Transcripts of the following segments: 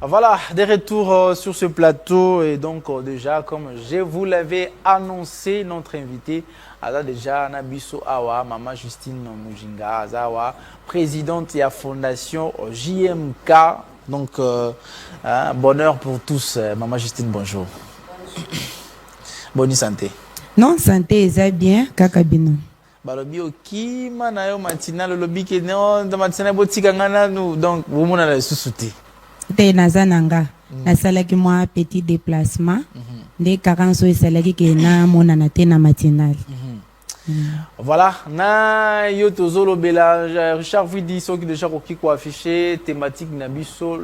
Voilà, des retours sur ce plateau et donc déjà comme je vous l'avais annoncé, notre invité a déjà Nabiso Awa, Maman Justine Mujinga Azawa, présidente de la fondation JMK. Donc bonheur pour tous. Maman Justine, bonjour. Bonne santé. Non, santé, ça bien, kakabino. Balobi oki manayo matinal lobi ke non matinal botika ngana nous donc vous mona la susute. Te nazananga na salaki moi petit déplacement de karanso salaki ke na mona na te na matinal. Voilà, na yo tozolo bela Richard vous dit ce qui déjà ko affiché thématique nabiso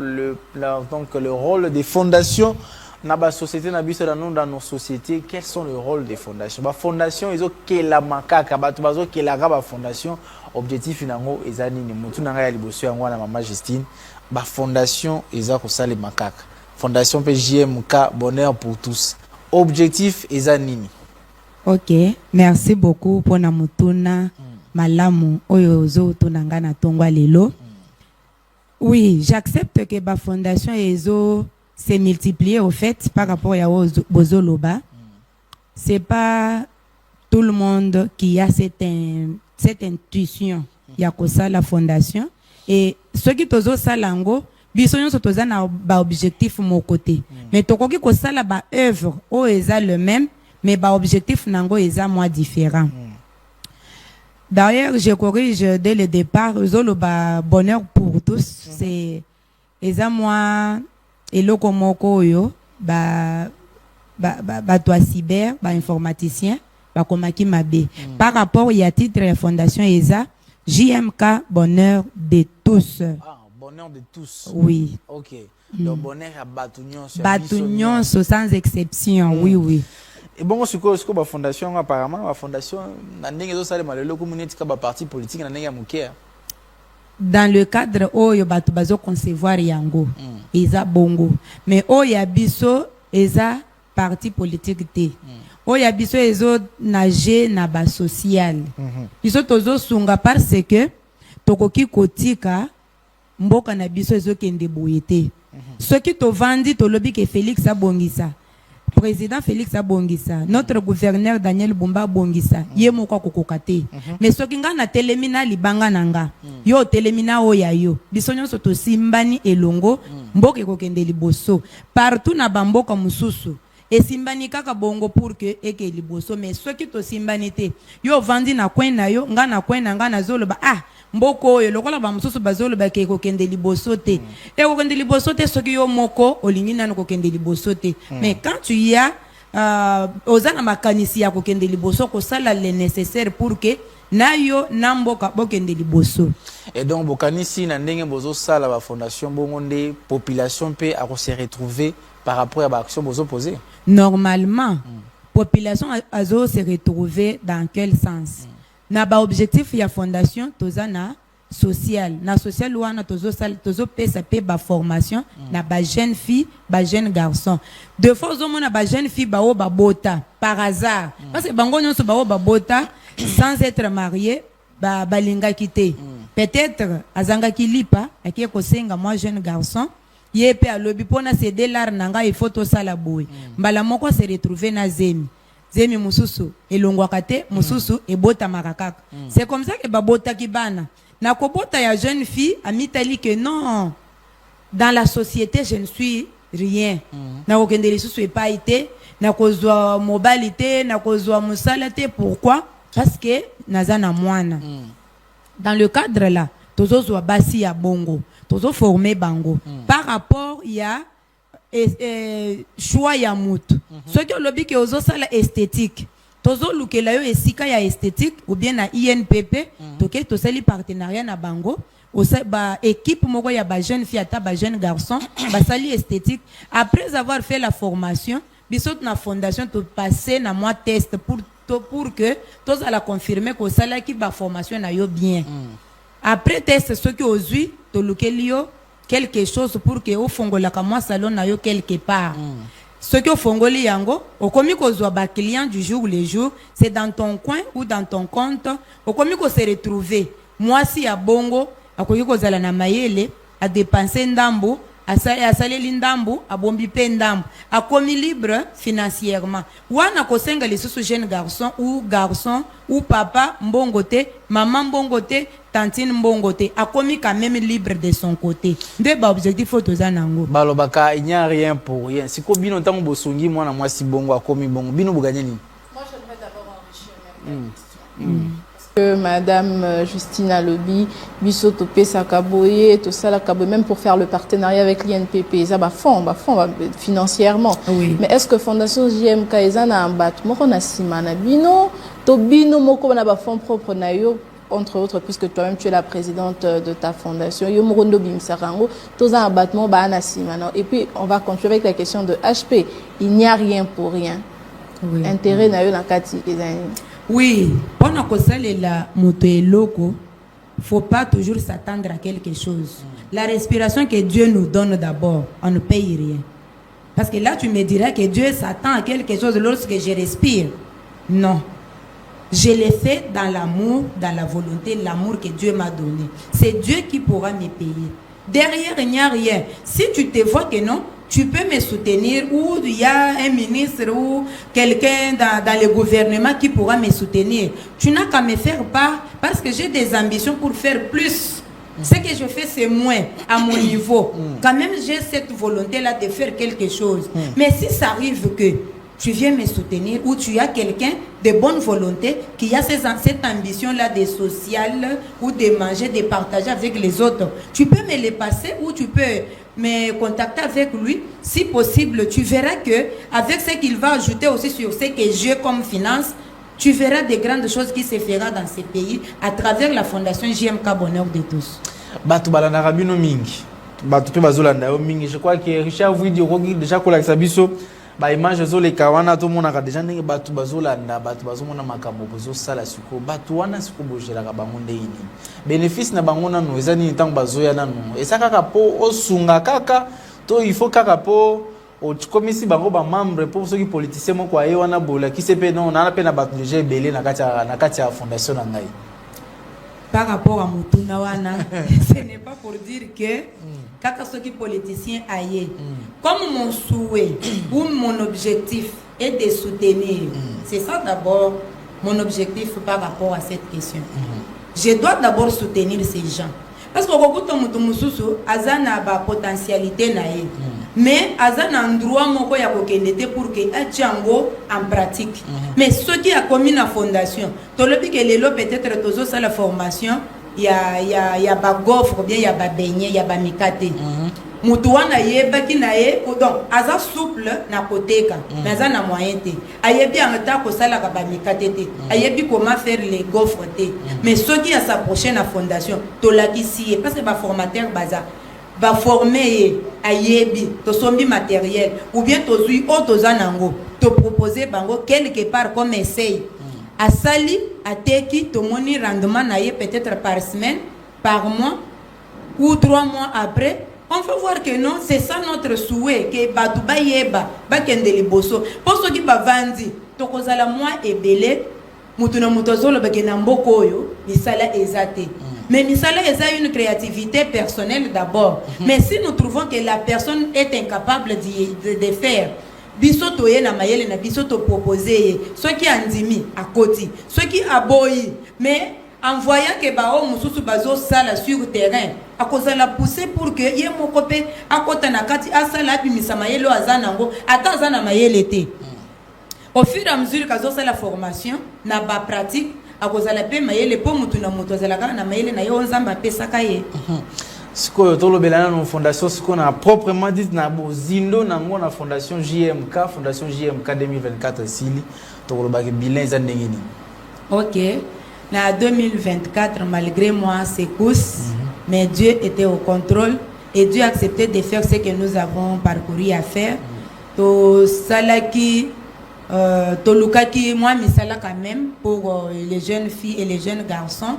donc le rôle des fondations na ba société nabiso dans nos sociétés. Quels sont le rôle des fondations? Ba fondation ils ont que la makaka bato bazo que la ba fondation objectif nango ezani ni mutu nanga ya liboso yango na Maman Justine. Ba fondation eza ko sala makaka. Fondation PJMK bonheur pour tous. Objectif ezani ni. OK, merci beaucoup pour na mutuna malamu oyo zo tunanga na tongwa lelo. Oui, j'accepte que ba fondation ezo s'est multiplié au fait par rapport à Bozoloba. C'est pas tout le monde qui a cette intuition. Il y a que ça la fondation. Et ceux qui tozo salango, bisonyo sotoza na ba objectif mon côté. Mais tokoki ko sala ba œuvre o eza le même, mais ba objectif nango eza moi différent. D'ailleurs, je corrige dès le départ, Zoloba bonheur pour tous, c'est eza moi et lokomoko yo ba toi cyber ba informaticien ba komaki mabe par rapport y a titre la fondation ESA JMK bonheur de tous. Ah, bonheur de tous. Oui. OK. Donc bonheur à Batunion sans exception. Oui oui. Et bon ce que ba fondation apparemment la fondation na ndenge zo sala malelo community ka ba parti politique na ndenge ya mukia. Dans le cadre où yo batu bazo concevoir yango eza bongo mais o ya biso eza parti politique te o ya biso ezo nager na ba social biso tozo sunga parce que tokoki kotika mboka na biso ezo kende boyete ce qui to vandi to lobi ke Félix abongisa président Félix Abongisa, notre gouverneur Daniel Bumba Bongisa, ye moko kokokate. Mais soki nga na telemina libanga nanga, yo telemina oya yo. Bisonyo soto simbani elongo, mboke kokende liboso. Partout na bamboka mususu. Et simbani kaka bongo pour que eke liboso. Mais soki to simbani te, yo vandi na kwen na yo, nga na kwen na nga na zolo ba mboko yo lokola ba mususu bazolo ba ke kokende liboso te. Et kokende liboso te soki yo moko olingi na kokende liboso te. Mais quand tu y as ozana makanisi ya kokende liboso ko sala le nécessaire pour que na yo na mboka bokende liboso. Et donc bokanisi na ndenge bozo sala ba fondation bongonde population pe a se retrouver par rapport à ba action bozo poser. Normalement population a se retrouver dans quel sens? Na ba objectif ya fondation tozana social na social wana tozo pesa pe ba formation na ba jeune fille ba jeune garçon de fois au monde na ba jeune fille ba o ba bota par hasard parce que bango nyonso ba o ba bota sans être marié ba balinga kité peut-être azanga kilipa akie ko senga moi jeune garçon ye pe alobi pona céder l'art nanga il faut to sala boy mbala moko se retrouver na zemi mususu elongwaka te mususu ebota makakaka. C'est comme ça que babota kibana na kobota ya jeune fille a mitali que non dans la société je ne suis rien na kokende lisusu epai te na kozwa mobilité na kozwa musala te. Pourquoi? Parce que naza na mwana dans le cadre là tozozwa basi ya bongo tozo former bango par rapport ya choix ya mutu ce que lobi ke ozo sala esthétique tozo lukela yo esika ya esthétique ou bien na INPP toke to sali partenariat na bango ba équipe moko ya ba jeune fille ata ba jeune garçon ba sali esthétique après avoir fait la formation biso na fondation to passer na moi test pour que tous à la confirmer que sala ki ba formation na yo bien après test ce que ozui to lukeli yo quelque chose pour que au fongola ka moi salon na yo quelque part ce que au fongoli yango au komi ko zo ba client du jour le jour c'est dans ton coin ou dans ton compte au komi ko se retrouver moi si ya bongo akoki ko zala na mayele a dépenser ndambo asaleli ndambu abombi pe ndambu akomi libre financièrement wana kosenga lisusu jeune garçon ou papa mbongote maman mbongote tantine mbongote akomi quand même libre de son côté nde ba objectif toza nango balobaka il n'y a rien pour rien siko bino ntango bosongi mwana mwasi bongo akomi bongo bino buganye nini. Moi j'aimerais d'abord enrichir que Madame Justine Lobi, Bissoto Sakaboye, tout ça, même pour faire le partenariat avec l'INPP, ça va fond financièrement. Oui. Mais est-ce que Fondation JMK a un bâtiment qu'on a simana bino, to bino moko na ba fonds propre na yo entre autres puisque toi-même tu es la présidente de ta fondation. Yo morondo bimsarango, tous un bâtiment ba na simana. Et puis on va continuer avec la question de HP. Il n'y a rien pour rien. Oui. Intérêt na yo na kati oui, pendant que ça la moto est loco, faut pas toujours s'attendre à quelque chose. La respiration que Dieu nous donne d'abord, on ne paye rien. Parce que là, tu me dirais que Dieu s'attend à quelque chose lorsque je respire. Non. Je l'ai fait dans l'amour, dans la volonté, l'amour que Dieu m'a donné. C'est Dieu qui pourra me payer. Derrière, il n'y a rien. Si tu te vois que non, tu peux me soutenir ou il y a un ministre ou quelqu'un dans le gouvernement qui pourra me soutenir. Tu n'as qu'à me faire part parce que j'ai des ambitions pour faire plus. Ce que je fais, c'est moins à mon niveau. Quand même, j'ai cette volonté-là de faire quelque chose. Mais si ça arrive que tu viens me soutenir ou tu as quelqu'un de bonne volonté qui a cette ambition-là de social ou de manger, de partager avec les autres, tu peux me les passer ou tu peux me contacter avec lui. Si possible, tu verras que avec ce qu'il va ajouter aussi sur ce que j'ai comme finance, tu verras des grandes choses qui se feront dans ces pays à travers la fondation JMK Bonheur de tous. Batu balanda rabino mingi. Batu pe bazolanda yo mingi. Je crois que Richard Vidi rogi déjà kolakisa biso ba image zo le kawana to mona ka déjà ndenge batu bazolanda batu bazomona makambo bozo sala siko batu wana siko bojela ka bango ndeini. Bénéfice na bango nanu ezani ntango bazoya nanu. Esaka ka po osunga kaka to il faut kaka po comme si bango ba membre pour ceux qui politiciens moko aye wana bola ki sepe non na pe na batu déjà ebele na kati ya fondation na ngai. Par rapport à Mutuna wana, ce n'est pas pour dire que kaka ceux qui politiciens aillent. Comme mon souhait ou mon objectif est de soutenir, c'est ça d'abord mon objectif par rapport à cette question. Je dois d'abord soutenir ces gens. Parce que beaucoup de mususu azana ba potentialité na ye. Mais azana endroit moko ya kokendete pour que atyango en pratique. Mais ceux qui a commis la fondation, to lobi que lelo peut-être tozo ça la formation, il y a ba gofre bien il y a ba beignet, il y a ba mikate. Mutu wana yeba ki na ye donc aza souple na koteka mais aza na moyen te ayebi en temps ko sala ka ba mikate te ayebi comment faire les gaufres te mais ceux qui a s'approcher na fondation to la kisi parce que ba formateur baza ba former ayebi to sombi matériel ou bien to zui o to zanango to proposer bango quelque part comme essaye a sali a teki to moni rendement na ye peut-être par semaine par mois ou 3 mois après. On peut voir que non, c'est ça notre souhait, que Batouba yeba, bakende liboso. Pour ceux qui bavandi, tokozala moi et belé, mutuna mutozolo bakena mboko yo, misala ezate. Mais misala eza une créativité personnelle d'abord. Mais si nous trouvons que la personne est incapable de faire, biso toye na mayele na biso to proposer, ceux qui andimi à côté, ceux qui aboyi, mais en voyant que bao mususu bazo sala sur terrain a cause la pousser pour que ye mokope akota na kati asala bimisa mayelo azanango ata azana mayele te au fur et à mesure que ça la formation na ba pratique a cause la pe mayele po mutu na mutu azala na mayele na yo nzamba pesa kaye siko to lobelana na fondation siko na proprement dit na bozindo na ngo na fondation JMK 2024 sili to lobaki bilan za ndengini. OK. En 2024, malgré moi, secousses, mais Dieu était au contrôle et Dieu a accepté de faire ce que nous avons parcouru à faire. To salaki, to lukaki, moi, misala quand même pour les jeunes filles et les jeunes garçons,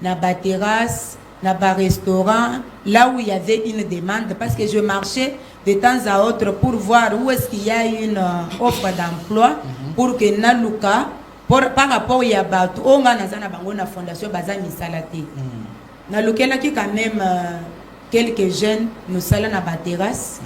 na ba terrasse, na ba restaurant, là où il y avait une demande, parce que je marchais de temps à autre pour voir où est-ce qu'il y a une offre d'emploi pour que na luka. Par rapport à Yabatou, on a na fondation Bazan Misalate. Na lukela qui quand même quelques jeunes nous salons na ba terrasse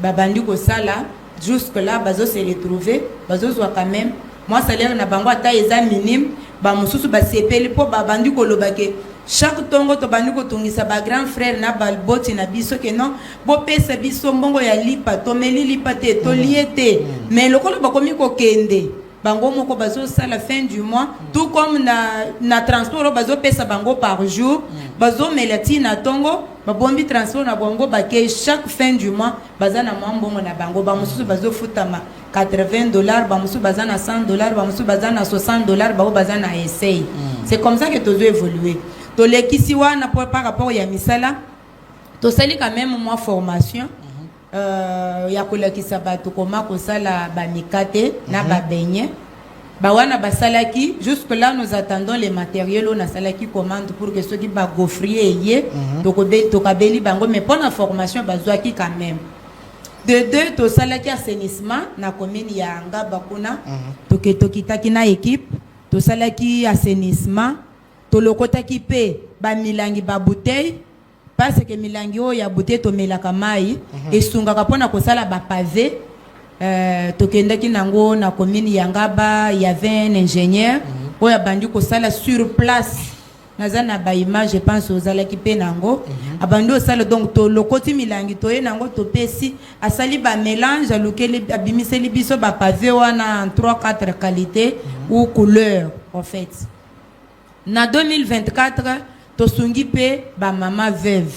babandi ko sala jusque là bazo se retrouver bazo soit quand même moi salaire na bango ata eza minime ba mususu ba sepeli po babandi ko lobake chaque tongo to bandi ko tungisa ba grand frère na balboti na biso que non bo pesa biso mbongo ya lipa to meli lipa te to liete mais lokolo bakomi ko kende bango moko bazo sala fin du mois tout comme na transport bazo pesa bango par jour bazo melati na tongo babombi transport na bango bake chaque fin du mois bazana mbongo na bango ba mususu bazo futama $80 ba mususu bazana $100 ba mususu bazana $60 ba bazana essaye c'est comme ça que tu dois évoluer to lekisi wana par rapport ya misala to sali quand même moi formation ya kolakisa bato koma kosala ba mikate na ba benye ba wana basalaki jusque là nous attendons les matériels on a salaki commande pour que ceux qui ba gaufrier ye to kabeli bango mais pour la formation bazwaki quand même de deux to salaki assainissement na commune ya Ngaba kuna to kitaki na équipe to salaki assainissement to lokotaki pe ba milangi ba bouteille parce que milangi o ya bouteille to melaka mai esungaka pona kosala ba pavé to kendaki nango na commune ya Ngaba il y avait un ingénieur o ya bandi kosala sur place nazana ba image je pense aux alaki pe nango abandi osala donc to lokoti milangi to nango to pesi asali ba mélange alukeli abimiseli biso ba pavé wana en 3-4 qualités ou couleurs en fait. Na 2024 to sungi pe ba mama veuve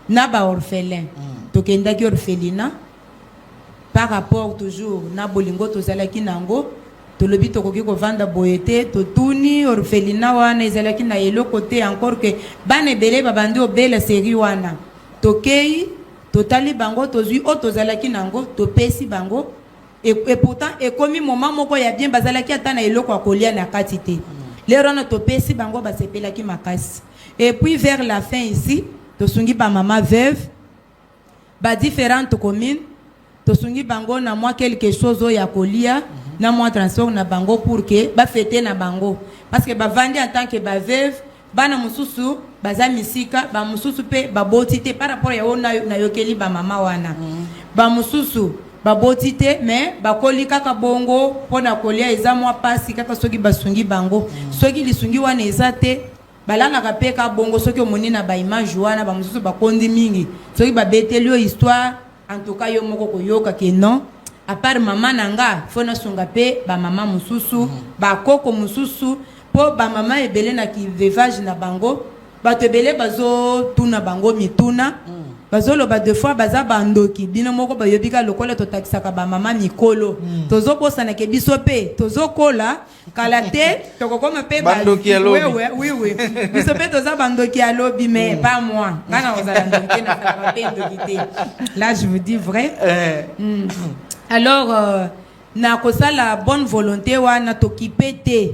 na ba orphelin to kendaki orphelina par rapport toujours na bolingo to zalaki nango to lobi to koki ko vanda boyete to tuni orphelina wana ezalaki na yelo côté encore que bane belé babandi obela série wana to kei to tali bango to zui o to zalaki nango to pesi bango et pourtant et comme moment moko ya bien bazalaki atana yelo kwa kolia na katité. Les rona topesi bango ba sepelaki makasi et puis vers la fin ici to sungi ba mama veuve ba différentes communes to sungi bango na moi quelque chose ya kolia na moi transport na bango pour que ba fêter na bango parce que ba vandi en tant que ba veuve bana mususu baza misika ba mususu pe ba botité par rapport ya ona na yokeli ba mama wana ba mususu baboti te mais bakoli kaka bongo pona kolia eza mwa pasi kaka soki basungi bango soki lisungi wana eza te balanga kapeka bongo soki omoni na ba image wana ba mususu bakondi mingi soki babeteli histoire en tout cas yo moko koyoka ke non à part mama nanga fona sunga pe ba mama mususu ba koko mususu po ba mama ebele na ki vevage na bango bato ebele bazo tuna bango mituna bazolo ba deux fois baza bandoki bino moko ba yobika lokola to taxaka ba mama mikolo tozo bosa na ke biso pe tozo kola kalate to kokoma pe bandoki alobi oui biso pe toza bandoki alobi mais pas moi kana ozala ndoki na sala pe ndokité là je vous dis vrai alors na kosala bonne volonté wana to kipete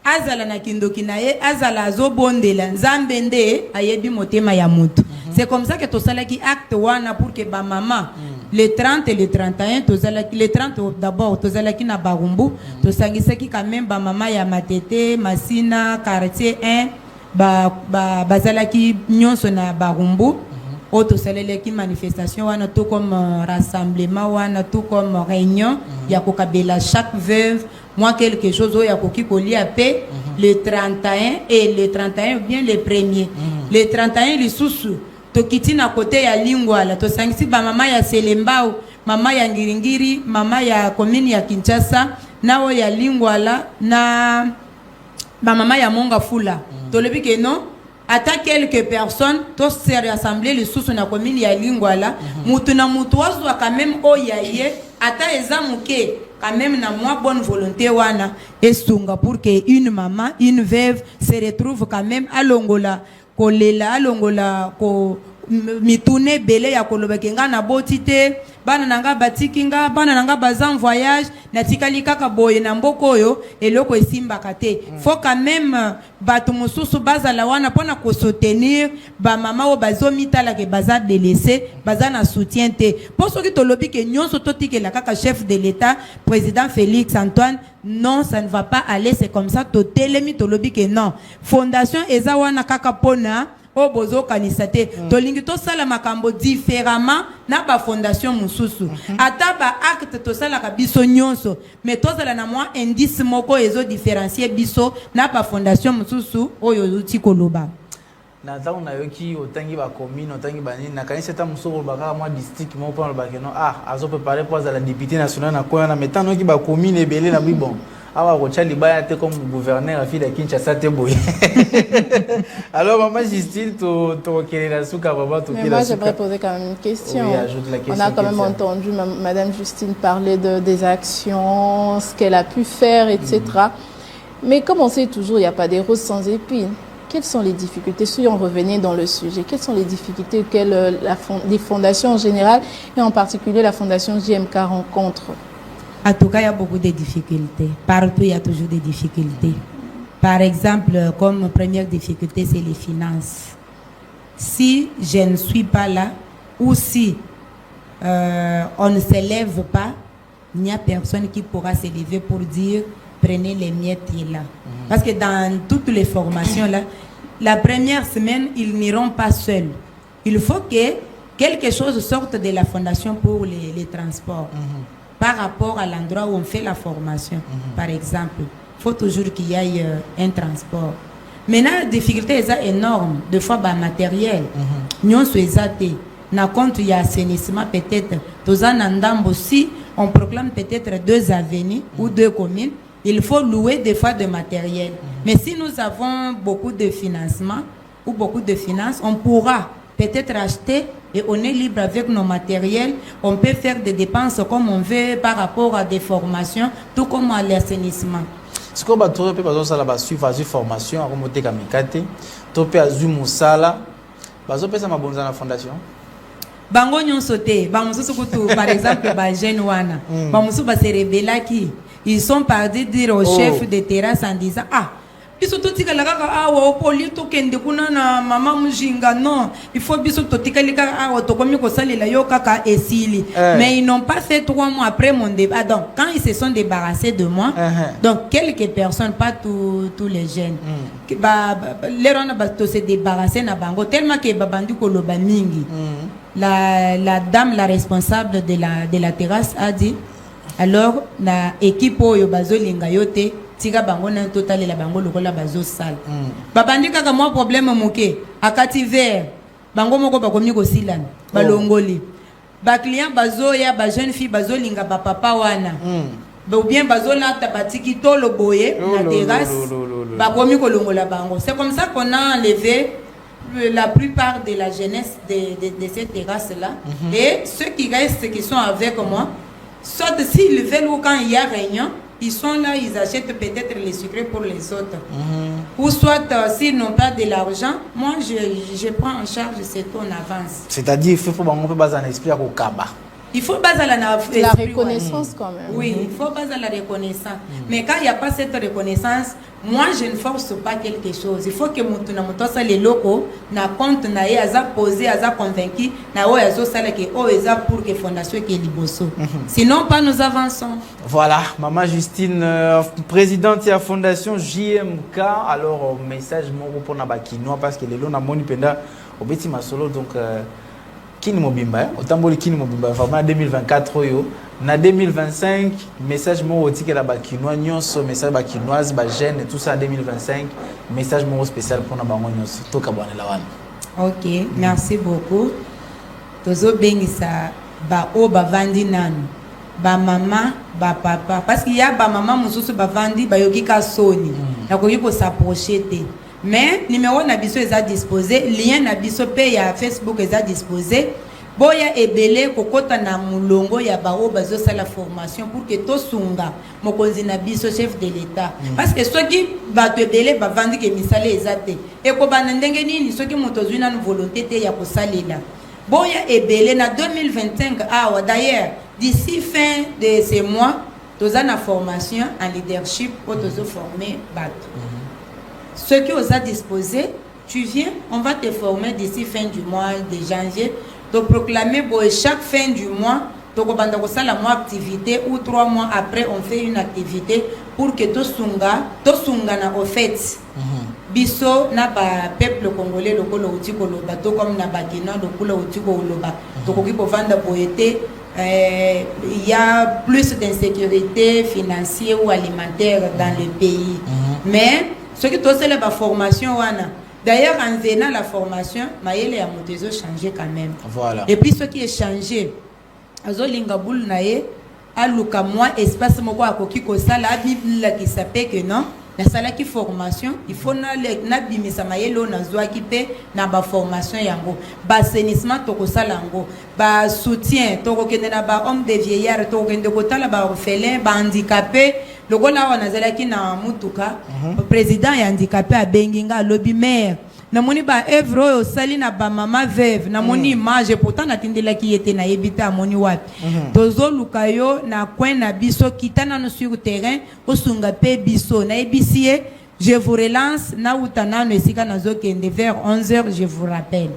azala na kindoki na ye azala azobondela nzambe nde ayebi motema ya mutu. C'est comme ça que tu as qui acte wana pour que ba maman le 30 et le 31 tu as le 30 d'abord tu as qui na Barumbu tu sangisa qui quand même ba maman ya Matete Masina quartier 1 bazala qui nyonso na Barumbu o to salele qui manifestation wana tout comme rassemblement wana tout comme réunion ya kokabela chaque veuve moi quelque chose ya koki kolia pe le 31 et le 31 bien le premier le 31 les sous to kiti na côté ya Lingwala to sangisi ba mama ya Selembao mama ya Ngiringiri mama ya commune ya Kinshasa nao ya Lingwala na ba mama ya Mongafula to lebi que non ata quelques personnes to se rassembler les sous na commune ya Lingwala mutu na mutu wazo quand même oyaye ata ezamuke quand même na moi bonne volonté wana esunga pour que une maman une veuve se retrouve quand même à Longola kolela longola ko mitune bele ya kolobeke nga na botite bana nanga batikinga bana nanga bazan voyage na tikali kaka boye na mbokoyo eloko esimba kate faut quand même batu mususu bazala wana pona ko soutenir ba mama o bazomitala ke baza délaissé baza na soutien te poso ki tolobi ke nyonso totikela kaka chef de l'état président Félix Antoine non ça ne va pas aller c'est comme ça totelemi tolobi ke non fondation eza wana kaka pona o bozo kanisate tolingi to sala makambo différemment na ba fondation mususu ata ba acte to sala ka biso nyonso mais to sala na moi indice moko ezo différencier biso na ba fondation mususu oyo uti koloba na tango na yoki otangi ba commune otangi ba nini na kanisa ta musoko baka moi district mo pa ba keno azo préparer pour la député national na quoi na metano yoki ba commune ebele na bon awa kocha libaya te comme gouverneur a fille de Kinshasa te boye. Alors maman Justine to kelela suka baba to mais moi j'aimerais poser quand même une question. Oui, ajoute la question. On a quand même entendu madame Justine parler des actions, ce qu'elle a pu faire, etc. Mais comme on sait toujours, il n'y a pas des roses sans épines. Quelles sont les difficultés, si on revenait dans le sujet, quelles sont les difficultés auxquelles les fondations en général et en particulier la fondation JMK rencontrent? En tout cas, il y a beaucoup de difficultés. Partout, il y a toujours des difficultés. Par exemple, comme première difficulté, c'est les finances. Si je ne suis pas là, ou si on ne s'élève pas, il n'y a personne qui pourra s'élever pour dire prenez les miettes là. Parce que dans toutes les formations là, la première semaine, ils n'iront pas seuls. Il faut que quelque chose sorte de la fondation pour les transports. Par rapport à l'endroit où on fait la formation, par exemple, il faut toujours qu'il y ait un transport. Maintenant, la difficulté est énorme. Des fois, le matériel. Nous sommes na compte il y a assainissement peut-être. Si on proclame peut-être 2 avenues ou 2 communes, il faut louer des fois de matériel. Mais si nous avons beaucoup de financement ou beaucoup de finances, on pourra peut-être acheter et on est libre avec nos matériels. On peut faire des dépenses comme on veut par rapport à des formations, tout comme à l'assainissement. Ce qu'on va trouver, suivre la formation, à remonter comme Mikate, topé à Zumusala, bazo pesa mabonza na fondation. Bango nyon sauté, bango kutu par exemple ba jeune wana, bango ba se rebella qui ils sont partis dire au chef de terrasse en disant biso totika la kaka awa poli to kende kuna na mama mujinga non il faut biso totika lika awa to komi ko salela yo kaka esili mais ils n'ont pas fait 3 mois après mon débat. Donc quand ils se sont débarrassés de moi donc quelques personnes, pas tous les jeunes les rona ba to se débarrasser na bango tellement que babandi ko loba mingi la dame la responsable de la terrasse a dit alors na équipe oyo bazolinga yote tika bango na total la bango lokola bazo sala babandi kaka mo problème moke akati vert bango moko bakomi ko silana balongoli ba client bazo ya ba jeune fille bazo linga ba papa wana ou bien bazo na tabatiki tolo boye na terrasse bakomi ko longola bango. C'est comme ça qu'on a enlevé la plupart de la jeunesse de cette terrasse là et ceux qui restent qui sont avec moi, soit s'ils veulent ou quand il y a réunion, ils sont là, ils achètent peut-être les sucres pour les autres. Ou soit s'ils n'ont pas de l'argent, moi je prends en charge ce tout en avance. C'est-à-dire il faut qu'on peut baser un esprit au Kaba. Il faut baser la reconnaissance quand même. Oui, il faut baser la reconnaissance. Mais quand il n'y a pas cette reconnaissance, moi je ne force pas quelque chose. Il faut que mon les locaux na compte na aza posé, aza convaincu na o azo sala que o eza pour que fondation qui liboso. Sinon pas nous avançons. Voilà, maman Justine, présidente de la fondation JMK. Alors message moko pour na bakinois parce que les lots na moni penda obeti masolo donc Kini Mobimba, otamboli Kini Mobimba, vraiment 2024 yo, na 2025 message mo otike la bakinois nyonso, message bakinoise ba jeune tout ça 2025 message mo spécial pour na bango nyonso to kabwana la wana. OK, merci beaucoup. Tozo bengisa ba o ba vandi nanu. Ba maman, ba papa parce qu'il y a ba maman mususu ba vandi ba yoki ka soni. Na ko yiko s'approcher te. Mais numéro na biso est disposé, lien na biso pe ya Facebook est disposé. Boya ebele kokota na mulongo ya bao bazo sala formation pour que to sunga mokonzi na biso chef de l'état. Parce que ceux qui ba te ebele ba vandi ke misale ezate. E ko bana ndenge nini ceux qui motozu na volonté te ya ko salela. Boya ebele na 2025 d'ailleurs d'ici fin de ce mois toza na formation en leadership pour tozo former bato. Ce qui os a disposé, tu viens, on va te former d'ici fin du mois de janvier. Donc proclamer chaque fin du mois, donc on va faire la mois activité ou 3 mois après on fait une activité pour que to sunga na au fait. biso na ba peuple congolais lokolo utiko loba to comme na ba Kenya lokolo utiko loba to koki po vanda poete il y a plus d'insécurité financière ou alimentaire dans le pays mais ce qui to c'est la formation wana d'ailleurs en venant la formation mayele ya motezo changer quand même voilà et puis ce qui est changé azo linga boule nae aluka moi espace moko akoki ko sala bibla qui s'appelle que non la sala qui formation il faut na bimisa mayelo na zwa ki pe na ba formation yango ba assainissement to ko sala yango ba soutien to ko kende na ba homme de vieillard to ko kende ko tala ba orphelin ba handicapé lokola wana zala ki na mutuka président ya handicapé a benginga lobby maire na moni ba œuvre au sali na ba mama veuve na moni image pourtant na tindela ki yete na yebita moni wapi tozo lukayo na coin na biso kitana no sur terrain osunga pe biso na ebisie je vous relance na utana no esika na zo kende vers 11h je vous rappelle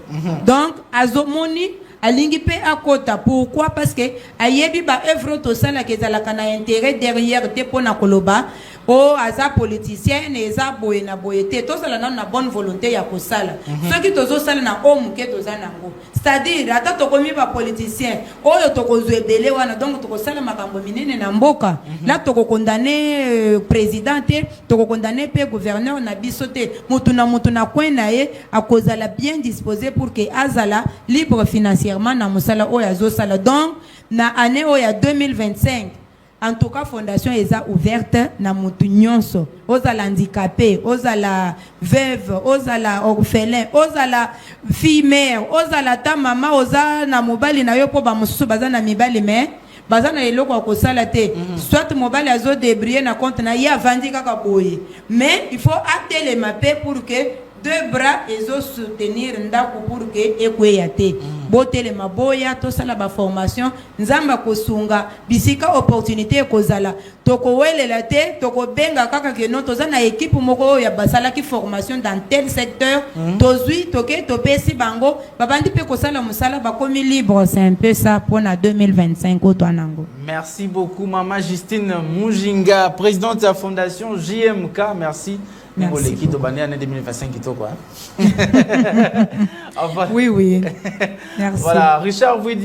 donc azo moni alingi pe akota pourquoi parce que ayebi ba œuvre to sala ke zala kana intérêt derrière te pona koloba o aza politicien eza boye na boyete to sala na bonne volonté ya ko sala ceux qui tozo sala na omuke to zanango c'est-à-dire ata to komi ba politicien oyo to ko zwebele wana donc to ko sala makambo minene na mboka là to ko condamner président te to ko condamner pe gouverneur na biso te mutu na coin na ye akozala bien disposé pour que azala libre financièrement na musala oyo azo sala donc na année oyo 2025 en tout cas fondation eza ouverte na mutu nyonso ozala handicapé ozala veuve ozala orphelin ozala fille mère ozala ta mama oza na mobali na yo po ba mususu baza na mibali mais baza na eloko ko sala te soit mobali azo débrier na compte na ya vandi kaka boye mais il faut atteler ma paix pour que deux bras ezo soutenir ndako pour que ekweya te botele maboya to sala ba formation nzamba kosunga bisika opportunité kozala toko welela te toko benga kaka ke no toza na équipe moko ya basala ki formation dans tel secteur tozui toke topesi bango babandi pe kosala musala ba komi libre c'est un peu ça pour na 2025 otwanango. Merci beaucoup maman Justine Mujinga présidente de la fondation JMK merci. Merci L'équipe de Bané année 2025 qui quoi. Oui. Merci. Voilà, Richard vous dit